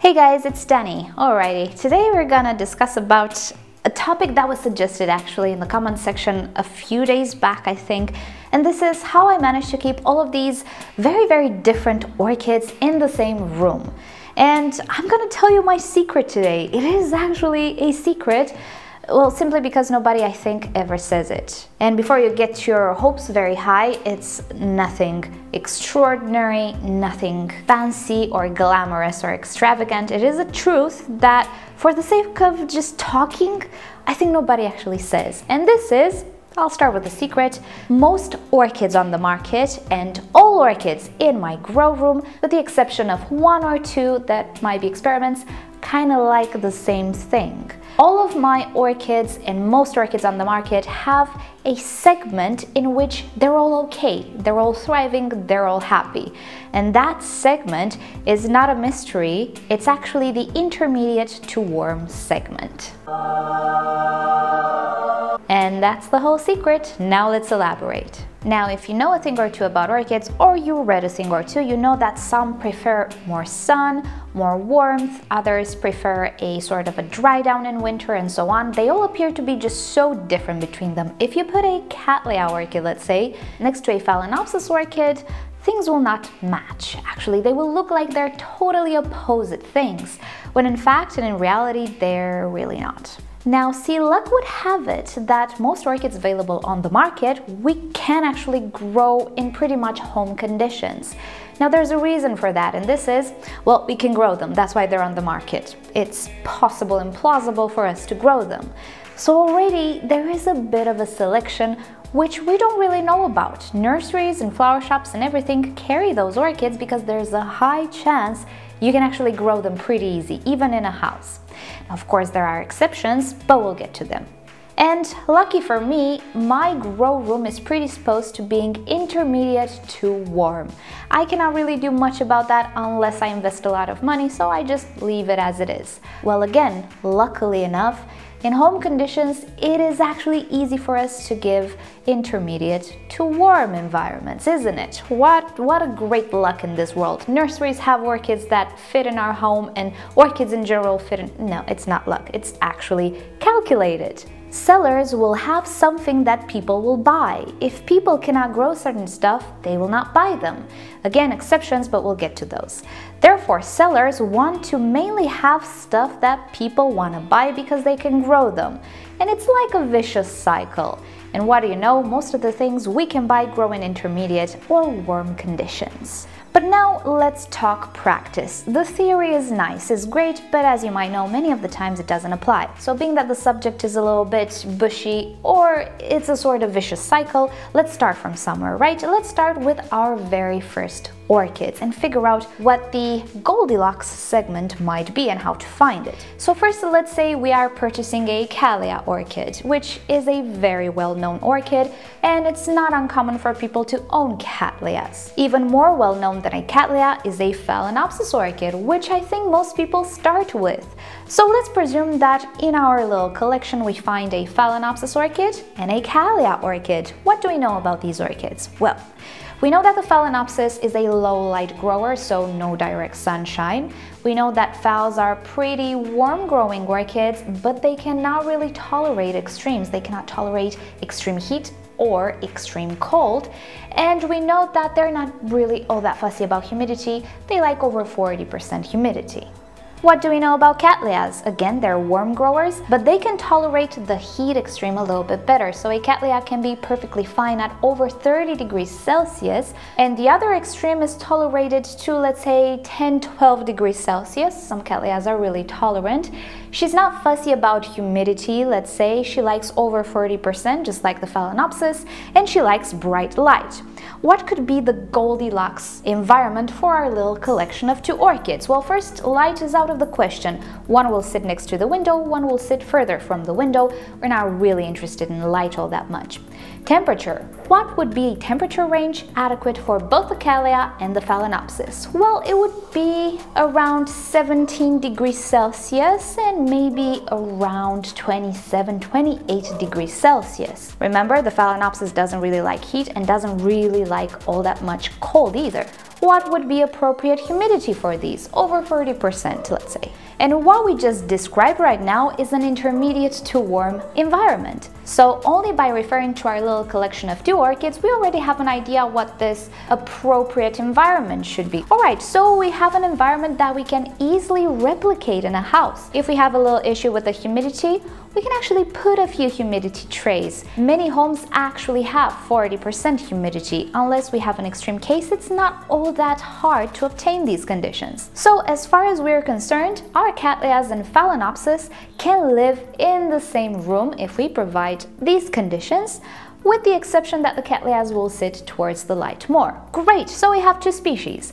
Hey guys, it's Dani. Alrighty, today we're gonna discuss about a topic that was suggested actually in the comment section a few days back, I think, and this is how I managed to keep all of these very different orchids in the same room. And I'm gonna tell you my secret today. It is actually a secret. Well, simply because nobody, I think, ever says it. And before you get your hopes very high, it's nothing extraordinary, nothing fancy or glamorous or extravagant. It is a truth that, for the sake of just talking, I think nobody actually says. And this is, I'll start with the secret, most orchids on the market and all orchids in my grow room, with the exception of one or two that might be experiments, kind of like the same thing. All of my orchids and most orchids on the market have a segment in which they're all okay, they're all thriving, they're all happy. And that segment is not a mystery, it's actually the intermediate to warm segment. And that's the whole secret. Now let's elaborate. Now, if you know a thing or two about orchids, or you read a thing or two, you know that some prefer more sun, more warmth, others prefer a sort of a dry down in winter, and so on. They all appear to be just so different between them. If you put a Kalia orchid, let's say, next to a Phalaenopsis orchid, things will not match. Actually, they will look like they're totally opposite things, when in fact and in reality, they're really not. Now, see, luck would have it that most orchids available on the market we can actually grow in pretty much home conditions. Now, there's a reason for that, and this is, well, we can grow them, that's why they're on the market. It's possible and plausible for us to grow them. So already there is a bit of a selection which we don't really know about. Nurseries and flower shops and everything carry those orchids because there's a high chance you can actually grow them pretty easy, even in a house. Of course, there are exceptions, but we'll get to them. And lucky for me, my grow room is predisposed to being intermediate to warm. I cannot really do much about that unless I invest a lot of money, so I just leave it as it is. Well, again, luckily enough, in home conditions, it is actually easy for us to give intermediate to warm environments, isn't it? What a great luck in this world. Nurseries have orchids that fit in our home, and orchids in general fit in... No, it's not luck, it's actually calculated. Sellers will have something that people will buy. If people cannot grow certain stuff, they will not buy them. Again, exceptions, but we'll get to those. Therefore, sellers want to mainly have stuff that people want to buy because they can grow them. And it's like a vicious cycle. And what do you know? Most of the things we can buy grow in intermediate or warm conditions. But now let's talk practice. The theory is nice, is great, but as you might know, many of the times it doesn't apply. So being that the subject is a little bit bushy or it's a sort of vicious cycle, let's start from somewhere, right? Let's start with our very first orchids and figure out what the Goldilocks segment might be and how to find it. So first, let's say we are purchasing a Kalia orchid, which is a very well-known orchid, and it's not uncommon for people to own Katlias. Even more well-known than a Kalia is a Phalaenopsis orchid, which I think most people start with. So let's presume that in our little collection we find a Phalaenopsis orchid and a Kalia orchid. What do we know about these orchids? Well, we know that the Phalaenopsis is a low light grower, so no direct sunshine. We know that phals are pretty warm growing orchids, but they cannot really tolerate extremes. They cannot tolerate extreme heat or extreme cold. And we know that they're not really all that fussy about humidity. They like over 40% humidity. What do we know about Katlias? Again, they're warm growers, but they can tolerate the heat extreme a little bit better. So a Katlia can be perfectly fine at over 30 degrees Celsius, and the other extreme is tolerated to, let's say, 10-12 degrees Celsius. Some Katlias are really tolerant. She's not fussy about humidity, let's say. She likes over 40%, just like the Phalaenopsis, and she likes bright light. What could be the Goldilocks environment for our little collection of two orchids? Well, first, light is out of the question. One will sit next to the window, one will sit further from the window. We're not really interested in light all that much. Temperature. What would be a temperature range adequate for both the Kalia and the Phalaenopsis? Well, it would be around 17 degrees Celsius and maybe around 27-28 degrees Celsius. Remember, the Phalaenopsis doesn't really like heat and doesn't really like all that much cold either. what would be appropriate humidity for these? Over 40%, let's say. And what we just described right now is an intermediate to warm environment. So only by referring to our little collection of 2 orchids, we already have an idea what this appropriate environment should be. Alright, so we have an environment that we can easily replicate in a house. If we have a little issue with the humidity, we can actually put a few humidity trays. Many homes actually have 40% humidity. Unless we have an extreme case, it's not all that hard to obtain these conditions. So as far as we're concerned, our Cattleyas and Phalaenopsis can live in the same room if we provide these conditions, with the exception that the Cattleyas will sit towards the light more. Great, so we have 2 species.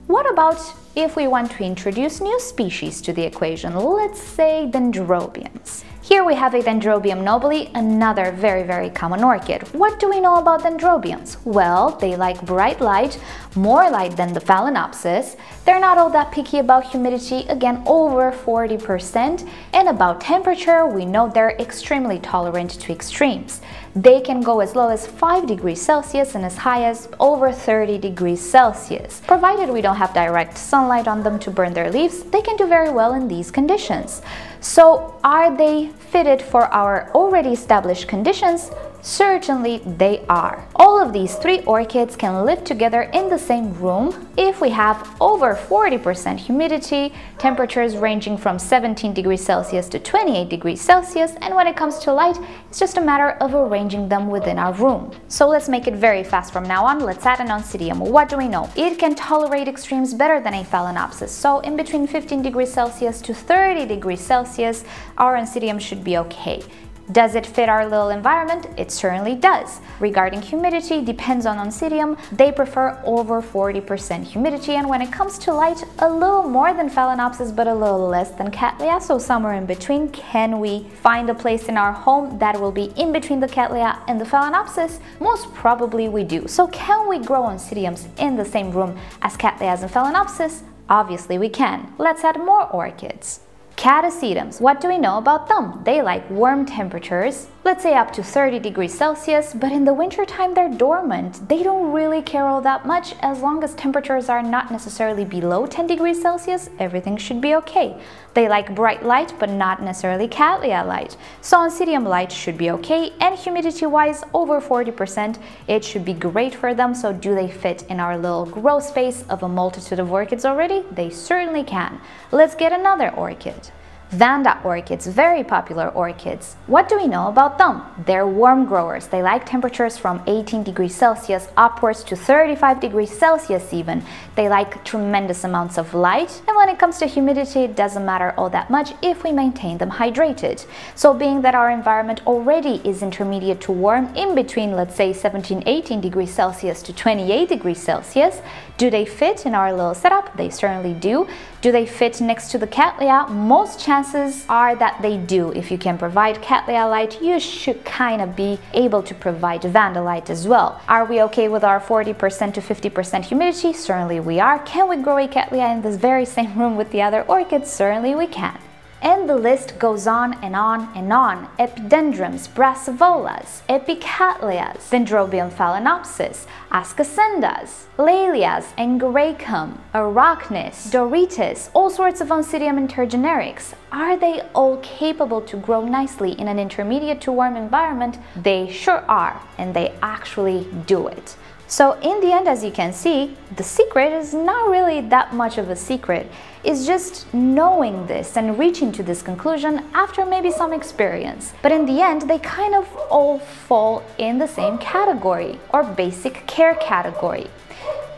What about if we want to introduce new species to the equation? Let's say dendrobiums. Here we have a Dendrobium nobile, another very common orchid. What do we know about dendrobiums? Well, they like bright light, more light than the Phalaenopsis. They're not all that picky about humidity, again over 40%, and about temperature, we know they're extremely tolerant to extremes. They can go as low as 5 degrees Celsius and as high as over 30 degrees Celsius. Provided we don't have direct sunlight on them to burn their leaves, they can do very well in these conditions. So are they fitted for our already established conditions? Certainly they are. All of these 3 orchids can live together in the same room if we have over 40% humidity, temperatures ranging from 17 degrees Celsius to 28 degrees Celsius, and when it comes to light, it's just a matter of arranging them within our room. So let's make it very fast from now on. Let's add an Oncidium. What do we know? It can tolerate extremes better than a Phalaenopsis, so in between 15 degrees Celsius to 30 degrees Celsius, our Oncidium should be okay. Does it fit our little environment? It certainly does. Regarding humidity, depends on Oncidium. They prefer over 40% humidity, and when it comes to light, a little more than Phalaenopsis but a little less than Cattleya, so somewhere in between. Can we find a place in our home that will be in between the Cattleya and the Phalaenopsis? Most probably we do. So can we grow Oncidiums in the same room as Cattleyas and Phalaenopsis? Obviously we can. Let's add more orchids. Catasetums, what do we know about them? They like warm temperatures, let's say up to 30 degrees Celsius, but in the wintertime they're dormant. They don't really care all that much. As long as temperatures are not necessarily below 10 degrees Celsius, everything should be okay. They like bright light, but not necessarily Cattleya light. So Oncidium light should be okay, and humidity-wise, over 40%, it should be great for them. So do they fit in our little grow space of a multitude of orchids already? They certainly can. Let's get another orchid. Vanda orchids, very popular orchids. What do we know about them? They're warm growers. They like temperatures from 18 degrees Celsius upwards to 35 degrees Celsius even. They like tremendous amounts of light, and when it comes to humidity, it doesn't matter all that much if we maintain them hydrated. So being that our environment already is intermediate to warm, in between, let's say 17-18 degrees Celsius to 28 degrees Celsius, do they fit in our little setup? They certainly do. Do they fit next to the Cattleya? Most chances are that they do. If you can provide Cattleya light, you should kind of be able to provide Vanda light as well. Are we okay with our 40% to 50% humidity? Certainly we are. Can we grow a Cattleya in this very same room with the other orchids? Certainly we can. And the list goes on and on and on. Epidendrums, Brassivolas, Epicattleas, Dendrobium Phalaenopsis, Ascasendas, Lalias, Angraecum, Arachnis, Doritis, all sorts of Oncidium intergenerics. Are they all capable to grow nicely in an intermediate to warm environment? They sure are, and they actually do it. So in the end, as you can see, the secret is not really that much of a secret. It's just knowing this and reaching to this conclusion after maybe some experience. But in the end, they kind of all fall in the same category, or basic care category.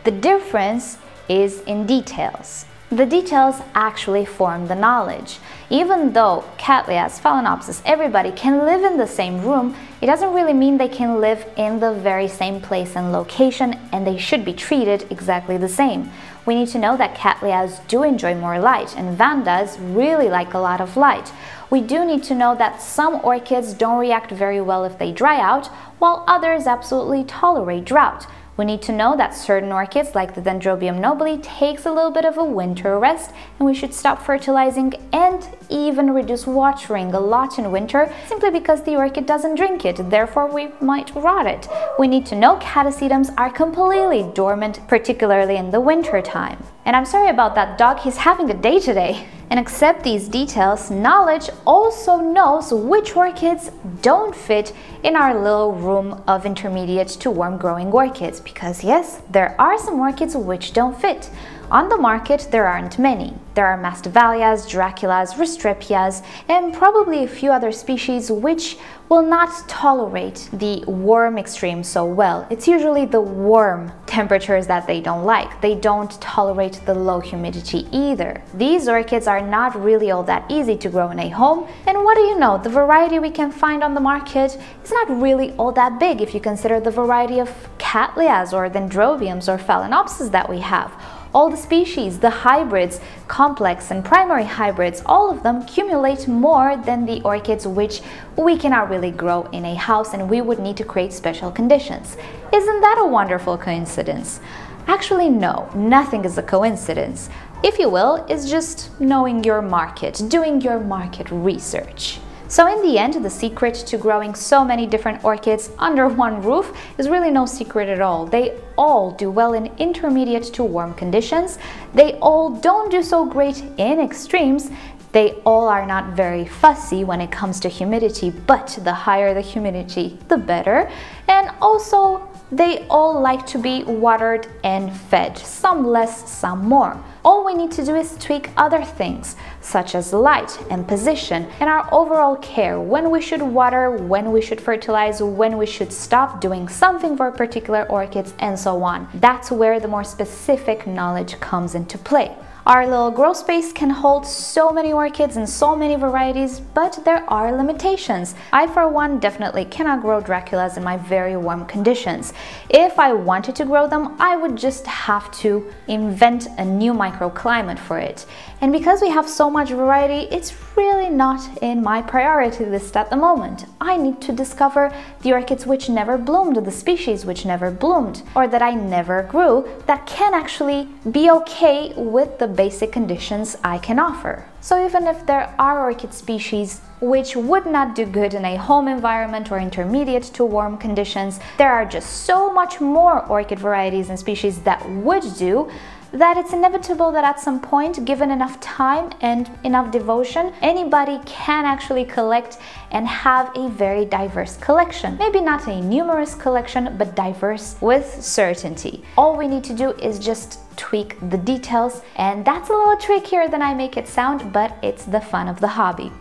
The difference is in details. The details actually form the knowledge. Even though Cattleyas, Phalaenopsis, everybody can live in the same room, it doesn't really mean they can live in the very same place and location, and they should be treated exactly the same. We need to know that Cattleyas do enjoy more light and Vandas really like a lot of light. We do need to know that some orchids don't react very well if they dry out, while others absolutely tolerate drought. We need to know that certain orchids, like the Dendrobium nobile, takes a little bit of a winter rest, and we should stop fertilizing and even reduce watering a lot in winter, simply because the orchid doesn't drink it, therefore we might rot it. We need to know catasetums are completely dormant, particularly in the winter time. And I'm sorry about that dog, he's having a day today. And except these details, knowledge also knows which orchids don't fit in our little room of intermediate to warm growing orchids, because yes, there are some orchids which don't fit. On the market, there aren't many. There are Masdevallias, Draculas, Restrepias, and probably a few other species which will not tolerate the warm extreme so well. It's usually the warm temperatures that they don't like. They don't tolerate the low humidity either. These orchids are not really all that easy to grow in a home, and what do you know, the variety we can find on the market is not really all that big if you consider the variety of Cattleyas or Dendrobiums or Phalaenopsis that we have. All the species, the hybrids, complex and primary hybrids, all of them accumulate more than the orchids which we cannot really grow in a house, and we would need to create special conditions. Isn't that a wonderful coincidence? Actually, no, nothing is a coincidence. If you will, it's just knowing your market, doing your market research. So in the end, the secret to growing so many different orchids under one roof is really no secret at all. They all do well in intermediate to warm conditions. They all don't do so great in extremes. They all are not very fussy when it comes to humidity, but the higher the humidity, the better. And also, they all like to be watered and fed, some less, some more. All we need to do is tweak other things, such as light and position, and our overall care, when we should water, when we should fertilize, when we should stop doing something for particular orchids, and so on. That's where the more specific knowledge comes into play. Our little grow space can hold so many orchids and so many varieties, but there are limitations. I, for one, definitely cannot grow Draculas in my very warm conditions. If I wanted to grow them, I would just have to invent a new microclimate for it. And because we have so much variety, it's really not in my priority list at the moment. I need to discover the orchids which never bloomed, the species which never bloomed, or that I never grew, that can actually be okay with the basic conditions I can offer. So even if there are orchid species which would not do good in a home environment or intermediate to warm conditions, there are just so much more orchid varieties and species that would do, that it's inevitable that at some point, given enough time and enough devotion, anybody can actually collect and have a very diverse collection. Maybe not a numerous collection, but diverse with certainty. All we need to do is just tweak the details, and that's a little trickier than I make it sound, but it's the fun of the hobby.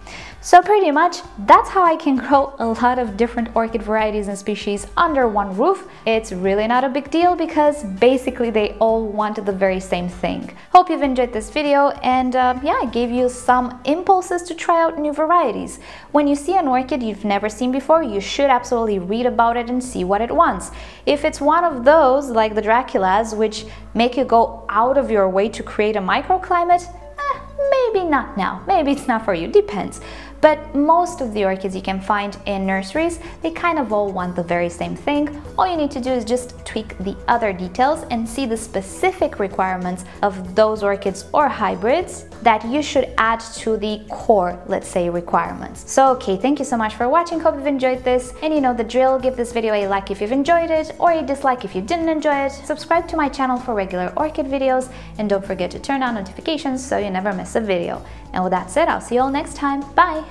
So pretty much, that's how I can grow a lot of different orchid varieties and species under one roof. It's really not a big deal because basically they all want the very same thing. Hope you've enjoyed this video, and yeah, I gave you some impulses to try out new varieties. When you see an orchid you've never seen before, you should absolutely read about it and see what it wants. If it's one of those, like the Draculas, which make you go out of your way to create a microclimate, maybe not now, maybe it's not for you, depends. But most of the orchids you can find in nurseries, they kind of all want the very same thing. All you need to do is just tweak the other details and see the specific requirements of those orchids or hybrids that you should add to the core, let's say, requirements. So okay, thank you so much for watching, hope you've enjoyed this, and you know the drill, give this video a like if you've enjoyed it, or a dislike if you didn't enjoy it, subscribe to my channel for regular orchid videos, and don't forget to turn on notifications so you never miss a video. And with that said, I'll see you all next time, bye!